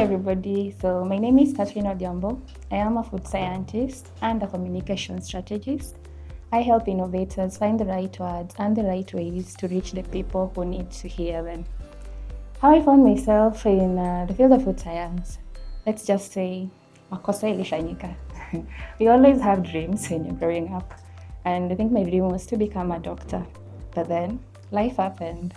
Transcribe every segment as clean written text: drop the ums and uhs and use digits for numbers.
everybody. So my name is Odhiambo. I am a food scientist and a communication strategist. I help innovators find the right words and the right ways to reach the people who need to hear them. How I found myself in the field of food science, let's just say, makosa ilifanyika. We always have dreams when you're growing up. And I think my dream was to become a doctor. But then life happened.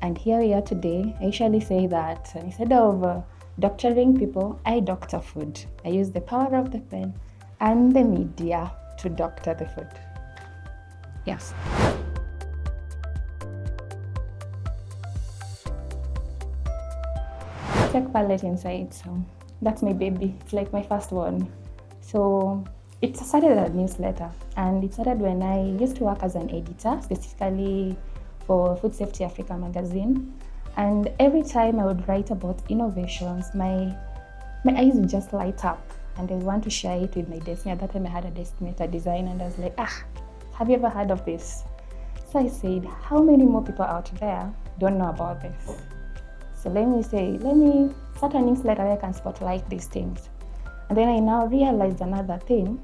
And here we are today. I usually say that instead of doctoring people, I doctor food. I use the power of the pen and the media to doctor the food. Yes. TechPalate Insights, that's my baby. It's like my first one. So it started as a newsletter, and it started when I used to work as an editor, specifically for Food Safety Africa magazine. And every time I would write about innovations, my eyes would just light up, and I want to share it with my destiny. At that time I had a destinator design, and I was like, have you ever heard of this? So I said, how many more people out there don't know about this? So let me start a newsletter where I can spotlight these things. And then I now realized another thing,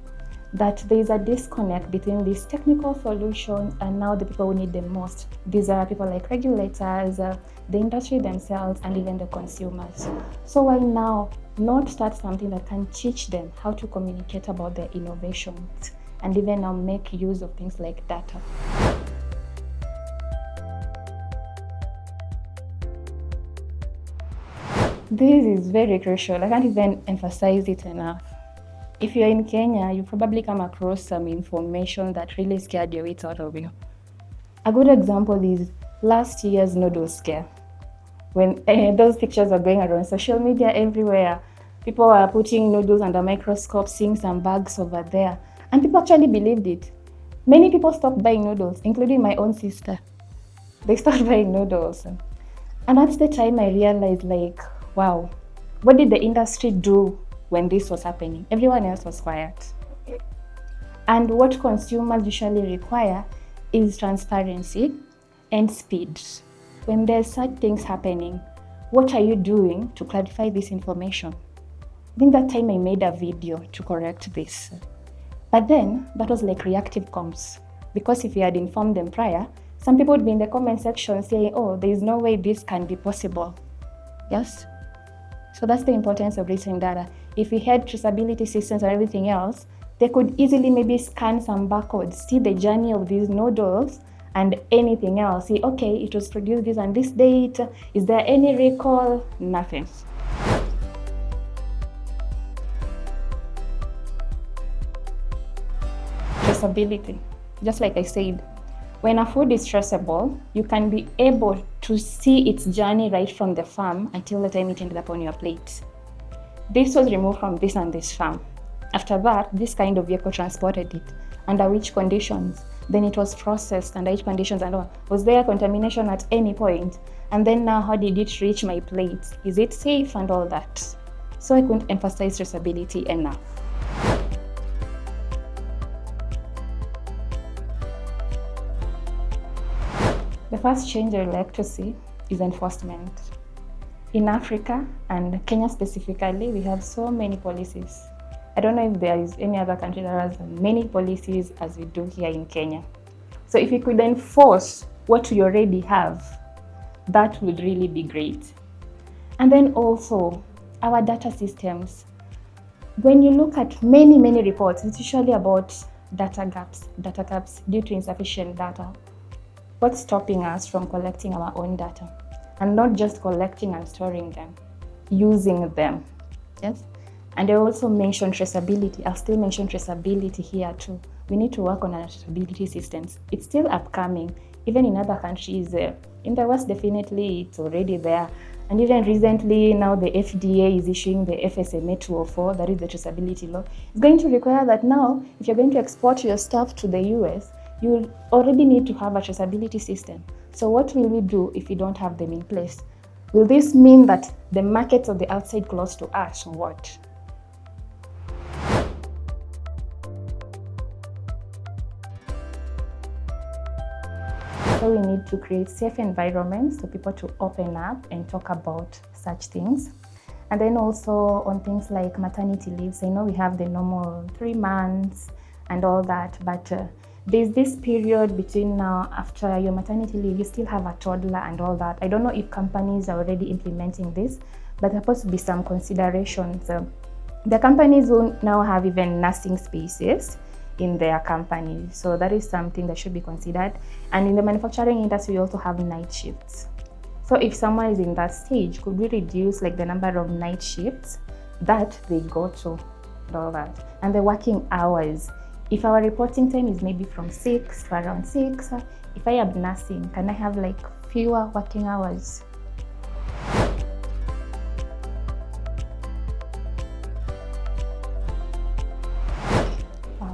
that there is a disconnect between these technical solutions and now the people who need them most. These are people like regulators, the industry themselves, and even the consumers. So why now not start something that can teach them how to communicate about their innovations and even now make use of things like data? This is very crucial. I can't even emphasize it enough. If you're in Kenya, you probably come across some information that really scared your wits out of you. A good example is last year's noodle scare. When those pictures were going around social media everywhere, people were putting noodles under microscope, seeing some bags over there, and people actually believed it. Many people stopped buying noodles, including my own sister. They stopped buying noodles. And that's the time I realized, wow, what did the industry do when this was happening? Everyone else was quiet. And what consumers usually require is transparency and speed. When there's such things happening, what are you doing to clarify this information? I think that time I made a video to correct this. But then that was like reactive comms. Because if you had informed them prior, some people would be in the comment section saying, oh, there is no way this can be possible. Yes? So that's the importance of research data. If we had traceability systems or everything else, they could easily maybe scan some barcodes, see the journey of these noodles and anything else. See, okay, it was produced this on this date. Is there any recall? Nothing. Traceability. Just like I said, when a food is traceable, you can be able to see its journey right from the farm until the time it ended up on your plate. This was removed from this and this farm. After that, this kind of vehicle transported it. Under which conditions? Then it was processed under which conditions and all. Was there contamination at any point? And then now, how did it reach my plate? Is it safe and all that? So I couldn't emphasize traceability enough. The first change I would like to see is enforcement. In Africa, and Kenya specifically, we have so many policies. I don't know if there is any other country that has as many policies as we do here in Kenya. So if we could enforce what we already have, that would really be great. And then also, our data systems. When you look at many reports, it's usually about data gaps due to insufficient data. What's stopping us from collecting our own data? And not just collecting and storing them, using them. Yes? And I also mentioned traceability. I'll still mention traceability here too. We need to work on our traceability systems. It's still upcoming, even in other countries. In the West, definitely it's already there. And even recently, now the FDA is issuing the FSMA 204, that is the traceability law. It's going to require that now, if you're going to export your stuff to the US, you will already need to have a traceability system. So what will we do if we don't have them in place? Will this mean that the markets of the outside close to us or what? So we need to create safe environments for people to open up and talk about such things. And then also on things like maternity leaves, I know we have the normal 3 months and all that, but there's this period between now, after your maternity leave, you still have a toddler and all that. I don't know if companies are already implementing this, but there supposed to be some considerations. The companies will now have even nursing spaces in their companies, so that is something that should be considered. And in the manufacturing industry, we also have night shifts. So if someone is in that stage, could we reduce like the number of night shifts that they go to and all that? And the working hours. If our reporting time is maybe from 6 to around 6, if I am nursing, can I have like fewer working hours?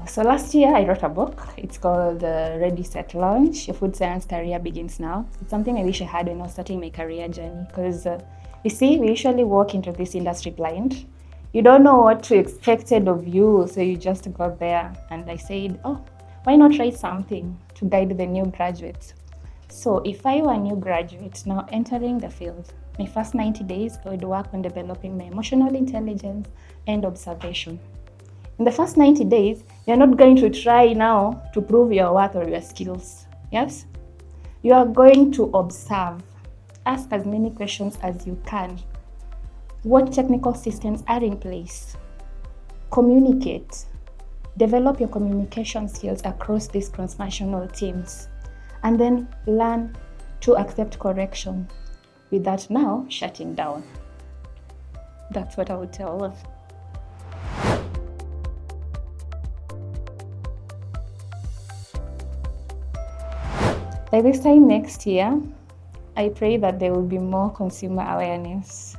So last year I wrote a book. It's called Ready, Set, Launch, Your Food Science Career Begins Now. It's something I wish I had when I was starting my career journey, because you see, we usually walk into this industry blind. You don't know what to expected of you, so you just got there. And I said, oh, why not try something to guide the new graduates? So if I were a new graduate now entering the field, my first 90 days, I would work on developing my emotional intelligence and observation. In the first 90 days, you're not going to try now to prove your worth or your skills. Yes? You are going to observe. Ask as many questions as you can. What technical systems are in place? Communicate. Develop your communication skills across these cross-functional teams. And then learn to accept correction without now shutting down. That's what I would tell them. By this time next year, I pray that there will be more consumer awareness.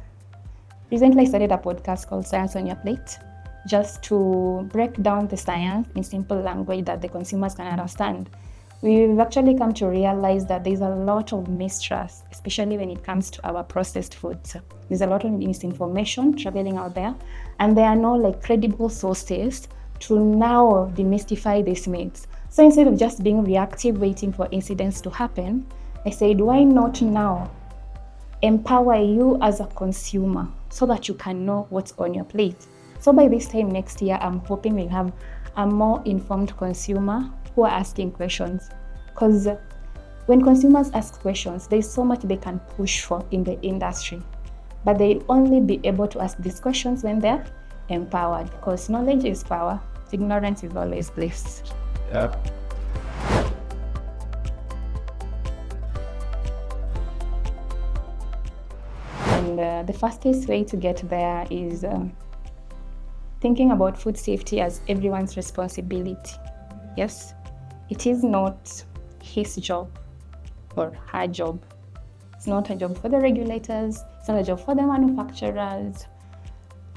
Recently, I started a podcast called Science on Your Plate, just to break down the science in simple language that the consumers can understand. We've actually come to realize that there's a lot of mistrust, especially when it comes to our processed foods. There's a lot of misinformation traveling out there, and there are no credible sources to now demystify these myths. So instead of just being reactive, waiting for incidents to happen, I said, why not now empower you as a consumer so that you can know what's on your plate? So by this time next year, I'm hoping we'll have a more informed consumer who are asking questions. Because when consumers ask questions, there's so much they can push for in the industry. But they'll only be able to ask these questions when they're empowered, because knowledge is power, ignorance is always bliss. Yeah. And the fastest way to get there is thinking about food safety as everyone's responsibility. Yes, it is not his job or her job. It's not a job for the regulators, it's not a job for the manufacturers.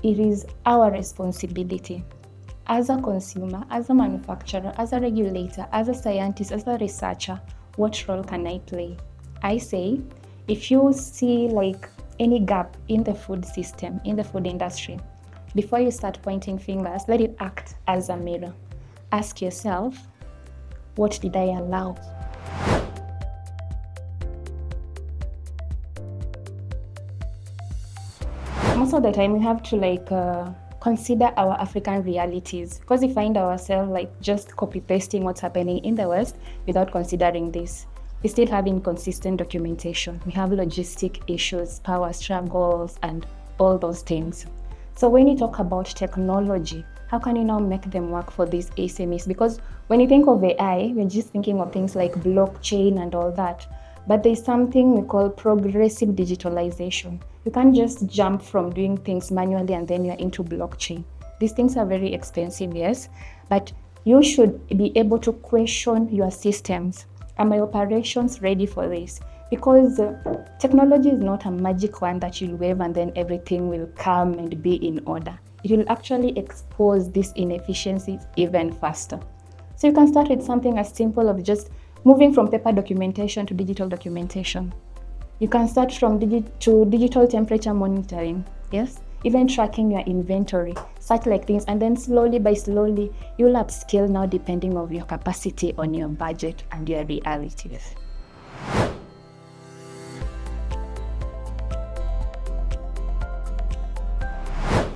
It is our responsibility. As a consumer, as a manufacturer, as a regulator, as a scientist, as a researcher, what role can I play? I say, if you see any gap in the food system, in the food industry, before you start pointing fingers, let it act as a mirror. Ask yourself, what did I allow? Most of the time we have to consider our African realities, because we find ourselves just copy-pasting what's happening in the West without considering this. We still have inconsistent documentation. We have logistic issues, power struggles, and all those things. So when you talk about technology, how can you now make them work for these SMEs? Because when you think of AI, we're just thinking of things like blockchain and all that. But there's something we call progressive digitalization. You can't just jump from doing things manually and then you're into blockchain. These things are very expensive, yes, but you should be able to question your systems. Are my operations ready for this? Because technology is not a magic wand that you'll wave and then everything will come and be in order. It will actually expose these inefficiencies even faster. So you can start with something as simple as just moving from paper documentation to digital documentation. You can start from digital temperature monitoring, yes? Even tracking your inventory, such things, and then slowly by slowly, you'll upscale now depending on your capacity, on your budget, and your realities.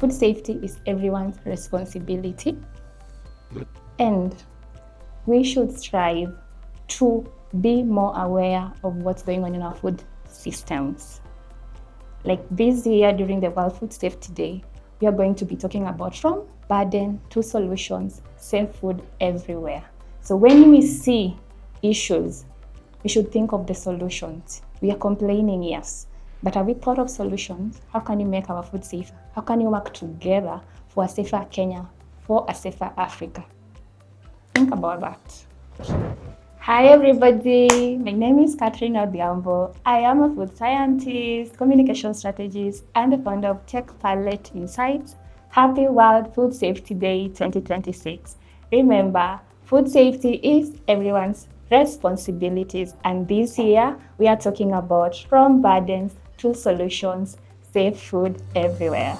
food safety is everyone's responsibility, and we should strive to be more aware of what's going on in our food systems. Like this year during the World Food Safety Day, we are going to be talking about from burden to solutions, safe food everywhere. So when we see issues, we should think of the solutions. We are complaining, yes, but have we thought of solutions? How can you make our food safer? How can you work together for a safer Kenya, for a safer Africa? Think about that. Hi everybody, my name is Odhiambo. I am a food scientist, communication strategist, and the founder of TechPalate Insights. Happy World Food Safety Day 2026. Remember, food safety is everyone's responsibilities, and this year we are talking about from burdens to solutions, safe food everywhere.